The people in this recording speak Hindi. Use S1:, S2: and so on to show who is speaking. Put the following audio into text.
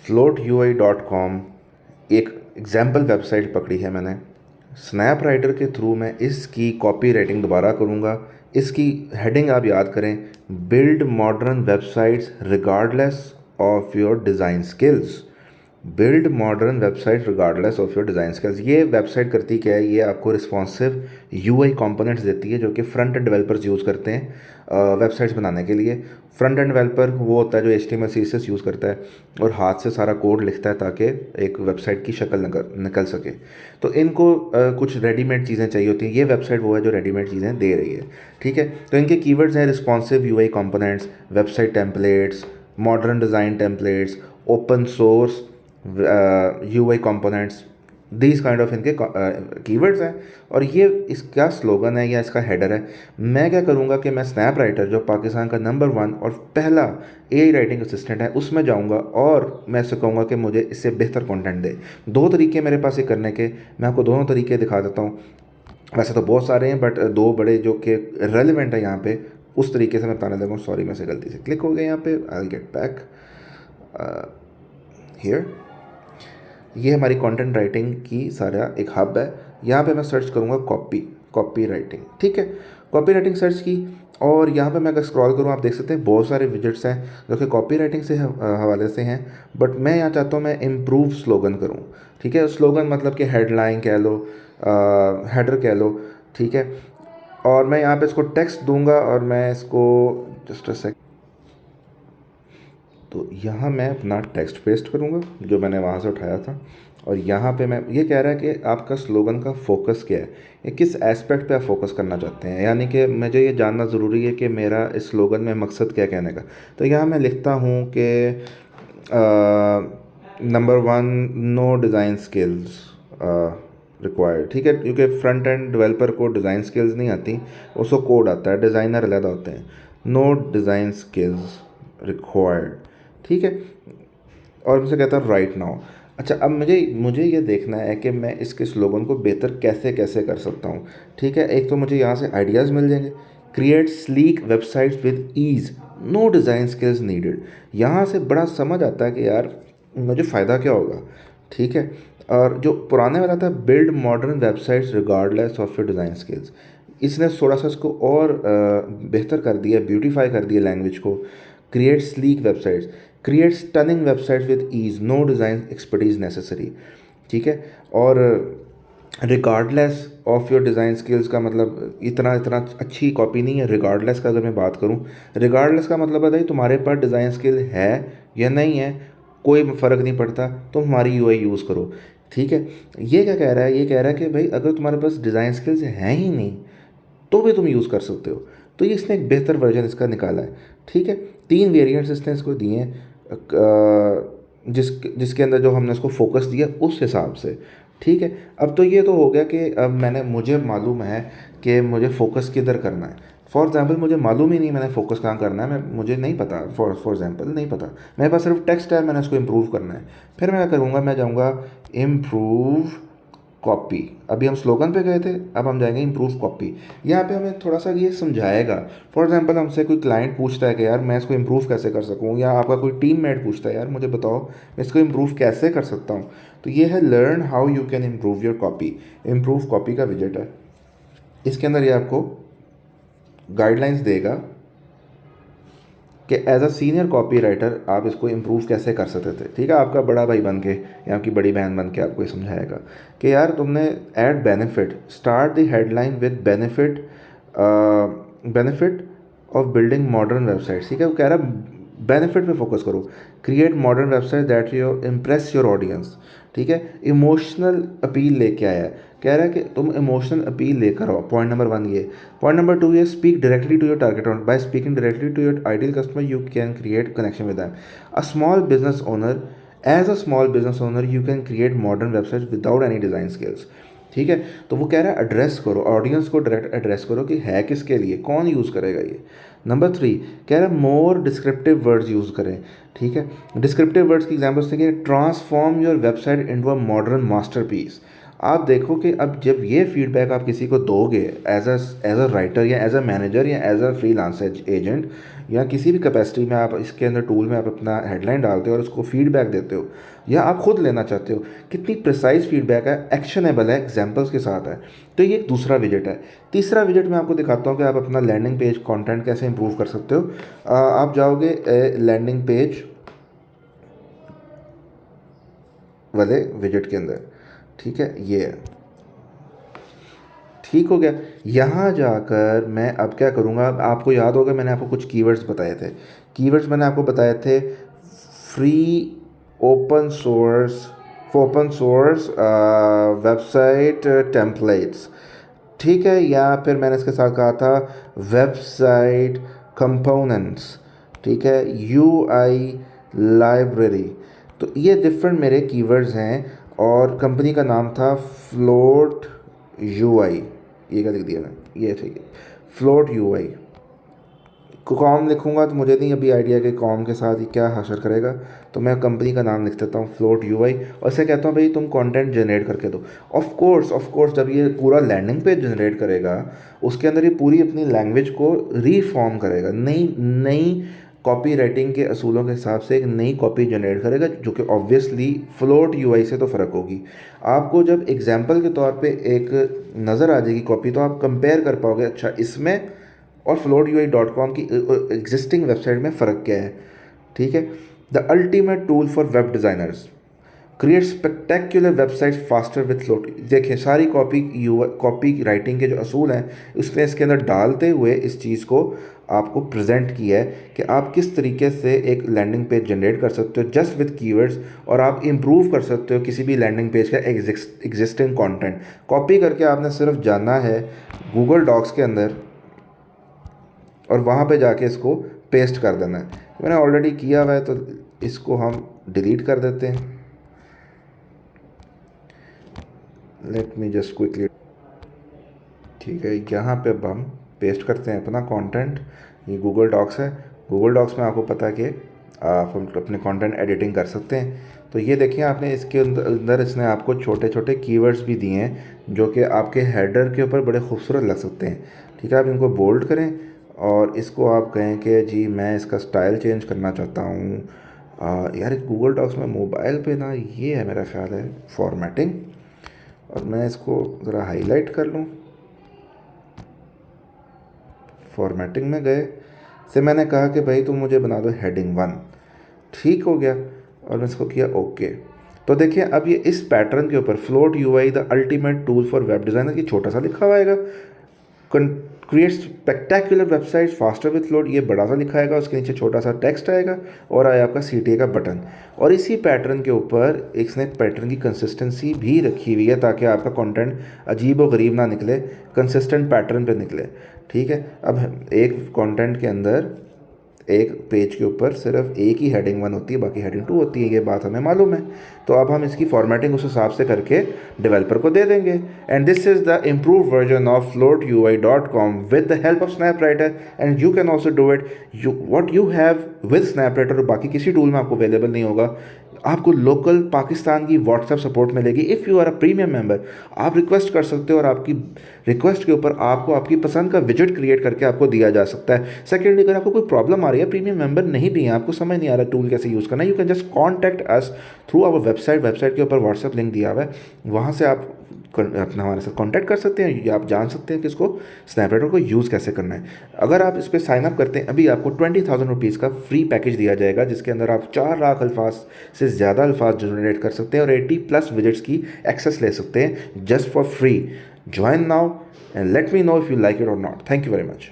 S1: floatui.com एक एग्जाम्पल वेबसाइट पकड़ी है मैंने। स्नैप राइटर के थ्रू मैं इसकी कॉपी राइटिंग दोबारा करूँगा। इसकी हेडिंग आप याद करें, build modern websites regardless of your design skills. Build modern website regardless of your design skills. ये वेबसाइट करती क्या है, ये आपको रिस्पॉन्सिव यूआई कंपोनेंट्स देती है जो कि फ्रंट एंड डेवलपर्स यूज़ करते हैं वेबसाइट्स बनाने के लिए। फ्रंट एंड डेवलपर वो होता है जो HTML CSS यूज़ करता है और हाथ से सारा कोड लिखता है ताकि एक वेबसाइट की शक्ल निकल सके। तो इनको कुछ रेडीमेड चीज़ें चाहिए होती हैं। ये वेबसाइट वो है जो रेडीमेड चीज़ें दे रही है, ठीक है। तो इनके कीवर्ड्स हैं responsive UI components, website templates, modern design templates, open source UI components. These kind of इनके कीवर्ड्स हैं और ये इसका स्लोगन है या इसका हेडर है। मैं क्या करूँगा कि मैं स्नैप राइटर जो पाकिस्तान का नंबर 1 और पहला AI राइटिंग असिस्टेंट है उसमें जाऊँगा और मैं इससे कहूँगा कि मुझे इससे बेहतर कंटेंट दे। दो तरीके मेरे पास ये करने के, मैं आपको दोनों तरीके दिखा देता हूँ। वैसे तो बहुत सारे हैं बट दो बड़े जो कि रेलिवेंट है यहाँ पे, उस तरीके से मैं बताने लगा हूँ। सॉरी, मैं से गलती से क्लिक हो गया यहाँ पे। I will get back here. ये हमारी कंटेंट राइटिंग की सारा एक हब है। यहाँ पे मैं सर्च करूँगा कॉपी राइटिंग, ठीक है। कॉपी राइटिंग सर्च की और यहाँ पे मैं अगर स्क्रॉल करूँ आप देख सकते हैं बहुत सारे विजिट्स हैं जो कि कॉपी राइटिंग से हवाले से हैं। बट मैं यहाँ चाहता हूँ मैं इम्प्रूव स्लोगन करूँ, ठीक है। स्लोगन मतलब कि हेडलाइन कह लो, हेडर कह लो, ठीक है। और मैं यहाँ पे इसको टेक्स्ट दूंगा और मैं इसको जस्ट अ सेक, तो यहाँ मैं अपना टेक्स्ट पेस्ट करूँगा जो मैंने वहाँ से उठाया था। और यहाँ पे मैं ये कह रहा है कि आपका स्लोगन का फोकस क्या है, या किस एस्पेक्ट पे आप फोकस करना चाहते हैं, यानी कि मुझे ये जानना ज़रूरी है कि मेरा इस स्लोगन में मकसद क्या कहने का। तो यहाँ मैं लिखता हूँ कि number 1, no design skills required, ठीक है। क्योंकि फ्रंट एंड डेवलपर को डिज़ाइन स्किल्स नहीं आती, उसको कोड आता है, डिज़ाइनर अलग होते हैं। नो डिज़ाइन स्किल्स रिक्वायर्ड, ठीक है। और मुझसे कहता है राइट नाउ। अच्छा, अब मुझे ये देखना है कि मैं इसके स्लोगन को बेहतर कैसे कैसे कर सकता हूँ, ठीक है। एक तो मुझे यहाँ से आइडियाज़ मिल जाएंगे। Create sleek websites with ease, no design skills needed. यहाँ से बड़ा समझ आता है कि यार मुझे फ़ायदा क्या होगा, ठीक है। और जो पुराने वाला था build modern websites regardless of your design skills, इसने थोड़ा सा इसको और बेहतर कर दिया, ब्यूटीफाई कर दिया लैंग्वेज को। Create sleek websites, create stunning websites with ease, no design expertise necessary, ठीक है। और regardless of your design skills का मतलब इतना इतना अच्छी कॉपी नहीं है। रिगार्डलेस का अगर मैं बात करूँ, रिगार्डलेस का मतलब है तुम्हारे पास डिज़ाइन स्किल है या नहीं है, कोई फ़र्क नहीं पड़ता, तुम हमारी UI यूज़ करो, ठीक है। ये क्या कह रहा है, ये कह रहा है कि भाई अगर तुम्हारे पास डिज़ाइन स्किल्स हैं ही नहीं तो भी तुम यूज़ कर सकते हो। तो ये इसने एक बेहतर वर्जन इसका निकाला है, ठीक है। 3 वेरिएंट्स इसने इसको दिए हैं जिसके अंदर जो हमने इसको फोकस दिया उस हिसाब से, ठीक है। अब तो ये तो हो गया कि अब मुझे मालूम है कि मुझे फोकस किधर करना है। फॉर एग्ज़ाम्पल मुझे मालूम ही नहीं मैंने फोकस कहाँ करना है, मुझे नहीं पता। फॉर एग्ज़ाम्पल नहीं पता, मेरे पास सिर्फ टेक्स्ट है, मैंने इसको इम्प्रूव करना है। फिर मैं क्या करूँगा, मैं जाऊँगा इम्प्रूव कॉपी। अभी हम स्लोगन पे गए थे, अब हम जाएंगे इम्प्रूव कॉपी। यहाँ पे हमें थोड़ा सा ये समझाएगा। फॉर एग्जांपल हमसे कोई क्लाइंट पूछता है कि यार मैं इसको इम्प्रूव कैसे कर सकूँ, या आपका कोई टीममेट पूछता है यार मुझे बताओ मैं इसको इम्प्रूव कैसे कर सकता हूँ। तो ये है learn how you can improve your copy. Improve copy का विजेट है, इसके अंदर ये आपको गाइडलाइंस देगा कि as a senior copywriter आप इसको इम्प्रूव कैसे कर सकते थे, ठीक है। आपका बड़ा भाई बन के या आपकी बड़ी बहन बन के आपको ये समझाएगा कि यार तुमने add benefit, start the headline with benefit of building modern websites, ठीक है। वो कह रहा है बेनिफिट पे फोकस करो। Create modern website that you impress your audience, ठीक है। इमोशनल अपील लेके आया है, कह रहा है कि तुम इमोशनल अपील लेकर आओ। पॉइंट नंबर 1 ये। पॉइंट नंबर 2 ये, speak directly to your target audience. By speaking directly to your ideal customer you can create connection with them. A small business owner, as a small business owner you can create modern website without any design skills, ठीक है। तो वो कह रहा है एड्रेस करो ऑडियंस को, डायरेक्ट एड्रेस करो कि है किसके लिए, कौन यूज़ करेगा ये। नंबर 3 कह रहा है मोर डिस्क्रिप्टिव वर्ड्स यूज़ करें, ठीक है। डिस्क्रिप्टिव वर्ड्स की एग्जाम्पल्स देखिए, transform your website into a modern masterpiece. आप देखो कि अब जब ये फीडबैक आप किसी को दोगे एज अ राइटर या एज अ मैनेजर या एज अ फ्रीलांस एजेंट या किसी भी कैपेसिटी में, आप इसके अंदर टूल में आप अपना हेडलाइन डालते हो और उसको फीडबैक देते हो या आप खुद लेना चाहते हो, कितनी प्रिसाइज फीडबैक है, एक्शनेबल है, एग्जांपल्स के साथ है। तो ये एक दूसरा विजेट है। तीसरा विजेट मैं आपको दिखाता हूँ कि आप अपना लैंडिंग पेज कंटेंट कैसे इंप्रूव कर सकते हो। आप जाओगे लैंडिंग पेज वाले विजेट के अंदर, ठीक है, ये है, ठीक हो गया। यहाँ जाकर मैं अब क्या करूँगा, आपको याद होगा मैंने आपको कुछ कीवर्ड्स बताए थे। कीवर्ड्स मैंने आपको बताए थे free open source open source website templates, ठीक है, या फिर मैंने इसके साथ कहा था वेबसाइट कंपोनेंट्स, ठीक है, यूआई लाइब्रेरी। तो ये डिफरेंट मेरे कीवर्ड्स हैं और कंपनी का नाम था फ्लोट यूआई। ये क्या लिख दिया मैंने, ये ठीक है, फ्लोट यूआई। कॉम लिखूंगा तो मुझे नहीं अभी आइडिया कि कॉम के साथ ही क्या हासिल करेगा, तो मैं कंपनी का नाम लिख देता हूँ फ्लोट यूआई और इसे कहता हूँ भाई तुम कंटेंट जनरेट करके दो। ऑफ कोर्स जब ये पूरा लैंडिंग पेज जनरेट करेगा उसके अंदर ये पूरी अपनी लैंग्वेज को रीफॉर्म करेगा, नई नई कॉपी राइटिंग के असूलों के हिसाब से एक नई कॉपी जनरेट करेगा, जो कि ऑब्वियसली फ्लोट यूआई से तो फ़र्क होगी। आपको जब एग्जाम्पल के तौर पे एक नज़र आ जाएगी कॉपी तो आप कंपेयर कर पाओगे, अच्छा इसमें और floatui.com की एग्जिस्टिंग वेबसाइट में फ़र्क क्या है, ठीक है। The ultimate tool for web designers, create spectacular websites faster with float. देखिए सारी कॉपी राइटिंग के जो असूल हैं उसने इसके अंदर डालते हुए इस चीज़ को आपको प्रेजेंट किया है कि आप किस तरीके से एक लैंडिंग पेज जनरेट कर सकते हो जस्ट विथ कीवर्ड्स, और आप इम्प्रूव कर सकते हो किसी भी लैंडिंग पेज का एग्जिस्टिंग कंटेंट। कॉपी करके आपने सिर्फ जाना है गूगल डॉक्स के अंदर और वहाँ पे जाके इसको पेस्ट कर देना है। मैंने ऑलरेडी किया हुआ है तो इसको हम डिलीट कर देते हैं। लेट मी जस्ट क्विकली, ठीक है, यहाँ पे अब हम पेस्ट करते हैं अपना कंटेंट। ये गूगल डॉक्स है, गूगल डॉक्स में आपको पता है कि आप अपने कंटेंट एडिटिंग कर सकते हैं। तो ये देखिए आपने इसके अंदर इसने आपको छोटे छोटे कीवर्ड्स भी दिए हैं जो कि आपके हेडर के ऊपर बड़े खूबसूरत लग सकते हैं, ठीक है। आप इनको बोल्ड करें और इसको आप कहें कि जी मैं इसका स्टाइल चेंज करना चाहता हूँ। यार गूगल डॉक्स में मोबाइल पे ना ये है मेरा ख्याल है फॉर्मेटिंग, और मैं इसको ज़रा हाईलाइट कर लूँ। फॉर्मेटिंग में गए से मैंने कहा कि भाई तुम मुझे बना दो हेडिंग 1, ठीक हो गया, और मैं इसको किया ओके। तो देखिए अब ये इस पैटर्न के ऊपर float UI the ultimate tool for web designer की छोटा सा लिखा हुआ आएगा, create spectacular website faster with float ये बड़ा सा लिखा आएगा, उसके नीचे छोटा सा टेक्स्ट आएगा और आया आपका CTA का बटन। और इसी पैटर्न के ऊपर इसने पैटर्न की कंसिस्टेंसी भी रखी हुई है ताकि आपका कंटेंट अजीब व गरीब ना निकले, कंसिस्टेंट पैटर्न पे निकले, ठीक है। अब एक कंटेंट के अंदर एक पेज के ऊपर सिर्फ एक ही हेडिंग 1 होती है, बाकी हेडिंग 2 होती है, ये बात हमें मालूम है। तो अब हम इसकी फॉर्मेटिंग उस हिसाब से करके डेवलपर को दे देंगे। And this is the improve version of floatui.com with the help of Snapwriter, and you can also do it. What you have with Snapwriter बाकी किसी टूल में आपको अवेलेबल नहीं होगा। आपको लोकल पाकिस्तान की व्हाट्सएप सपोर्ट मिलेगी। If you are a premium member, आप रिक्वेस्ट कर सकते हो और आपकी रिक्वेस्ट के ऊपर आपको आपकी पसंद का विजेट क्रिएट करके आपको दिया जा सकता है। सेकेंडली, अगर आपको कोई प्रॉब्लम आ रही है, प्रीमियम मेंबर नहीं भी है, आपको समझ नहीं आ रहा टूल कैसे यूज़ करना है, you can just contact us through our website के ऊपर व्हाट्सएप लिंक दिया हुआ है, वहाँ से आप अपना हमारे साथ कांटेक्ट कर सकते हैं या आप जान सकते हैं कि इसको स्नैपराइटर को यूज़ कैसे करना है। अगर आप इस पर साइन अप करते हैं अभी आपको 20,000 रुपीज़ का फ्री पैकेज दिया जाएगा जिसके अंदर आप 4 लाख अल्फाज से ज़्यादा अल्फाज जनरेट कर सकते हैं और 80+ विजिट्स की एक्सेस ले सकते हैं just for free. Join now and let me know if you like it और not. Thank you very much.